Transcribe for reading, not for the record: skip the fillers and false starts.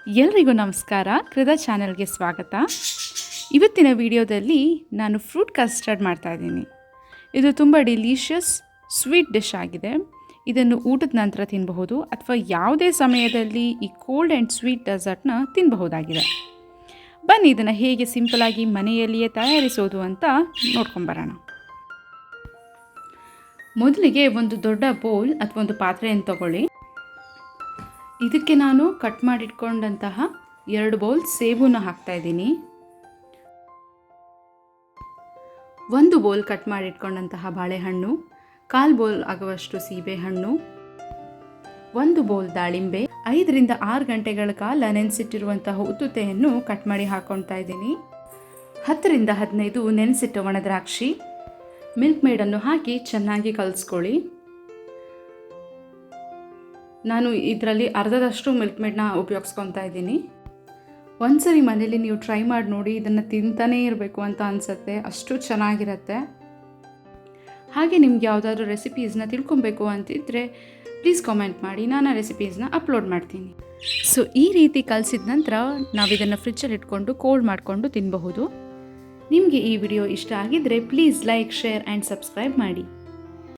ಎಲ್ರಿಗೂ ನಮಸ್ಕಾರ. ಕೃದ ಚಾನೆಲ್ಗೆ ಸ್ವಾಗತ. ಇವತ್ತಿನ ವಿಡಿಯೋದಲ್ಲಿ ನಾನು ಫ್ರೂಟ್ ಕಸ್ಟರ್ಡ್ ಮಾಡ್ತಾಯಿದ್ದೀನಿ. ಇದು ತುಂಬ ಡಿಲಿಷಿಯಸ್ ಸ್ವೀಟ್ ಡಿಶ್ ಆಗಿದೆ. ಇದನ್ನು ಊಟದ ನಂತರ ತಿನ್ನಬಹುದು ಅಥವಾ ಯಾವುದೇ ಸಮಯದಲ್ಲಿ ಈ ಕೋಲ್ಡ್ ಆ್ಯಂಡ್ ಸ್ವೀಟ್ ಡೆಸರ್ಟ್ನ ತಿನ್ನಬಹುದಾಗಿದೆ. ಬನ್ನಿ ಇದನ್ನು ಹೇಗೆ ಸಿಂಪಲಾಗಿ ಮನೆಯಲ್ಲಿಯೇ ತಯಾರಿಸೋದು ಅಂತ ನೋಡ್ಕೊಂಬರೋಣ. ಮೊದಲಿಗೆ ಒಂದು ದೊಡ್ಡ ಬೌಲ್ ಅಥವಾ ಒಂದು ಪಾತ್ರೆಯನ್ನು ತಗೊಳ್ಳಿ. ಇದಕ್ಕೆ ನಾನು ಕಟ್ ಮಾಡಿಟ್ಕೊಂಡಂತಹ 2 ಬೌಲ್ ಸೇಬುನ ಹಾಕ್ತಾಯಿದ್ದೀನಿ. 1 ಬೌಲ್ ಕಟ್ ಮಾಡಿಟ್ಕೊಂಡಂತಹ ಬಾಳೆಹಣ್ಣು, 1/4 ಬೌಲ್ ಆಗುವಷ್ಟು ಸೀಬೆಹಣ್ಣು, 1 ಬೌಲ್ ದಾಳಿಂಬೆ, 5 ರಿಂದ 6 ಗಂಟೆಗಳ ಕಾಲ ನೆನೆಸಿಟ್ಟಿರುವಂತಹ ಉತ್ತುತ್ತೆಯನ್ನು ಕಟ್ ಮಾಡಿ ಹಾಕ್ಕೊಳ್ತಾ ಇದ್ದೀನಿ. 10 ರಿಂದ 15 ನೆನೆಸಿಟ್ಟ ಒಣದ್ರಾಕ್ಷಿ, ಮಿಲ್ಕ್ ಮೇಡನ್ನು ಹಾಕಿ ಚೆನ್ನಾಗಿ ಕಲಿಸ್ಕೊಳ್ಳಿ. ನಾನು ಇದರಲ್ಲಿ ಅರ್ಧದಷ್ಟು ಮಿಲ್ಕ್ ಮೇಡನ್ನ ಉಪಯೋಗಿಸ್ಕೊತಾ ಇದ್ದೀನಿ. ಒಂದ್ಸರಿ ಮನೇಲಿ ನೀವು ಟ್ರೈ ಮಾಡಿ ನೋಡಿ, ಇದನ್ನು ತಿಂತಾನೇ ಇರಬೇಕು ಅಂತ ಅನಿಸುತ್ತೆ, ಅಷ್ಟು ಚೆನ್ನಾಗಿರುತ್ತೆ. ಹಾಗೆ ನಿಮ್ಗೆ ಯಾವುದಾದ್ರೂ ರೆಸಿಪೀಸ್ನ ತಿಳ್ಕೊಬೇಕು ಅಂತಿದ್ದರೆ ಪ್ಲೀಸ್ ಕಾಮೆಂಟ್ ಮಾಡಿ, ನಾನು ಆ ರೆಸಿಪೀಸ್ನ ಅಪ್ಲೋಡ್ ಮಾಡ್ತೀನಿ. ಸೊ ಈ ರೀತಿ ಕಲಿಸಿದ ನಂತರ ನಾವು ಇದನ್ನು ಫ್ರಿಜ್ಜಲ್ಲಿ ಇಟ್ಕೊಂಡು ಕೋಲ್ಡ್ ಮಾಡಿಕೊಂಡು ತಿನ್ನಬಹುದು. ನಿಮಗೆ ಈ ವಿಡಿಯೋ ಇಷ್ಟ ಆಗಿದ್ದರೆ please like, share and subscribe ಮಾಡಿ.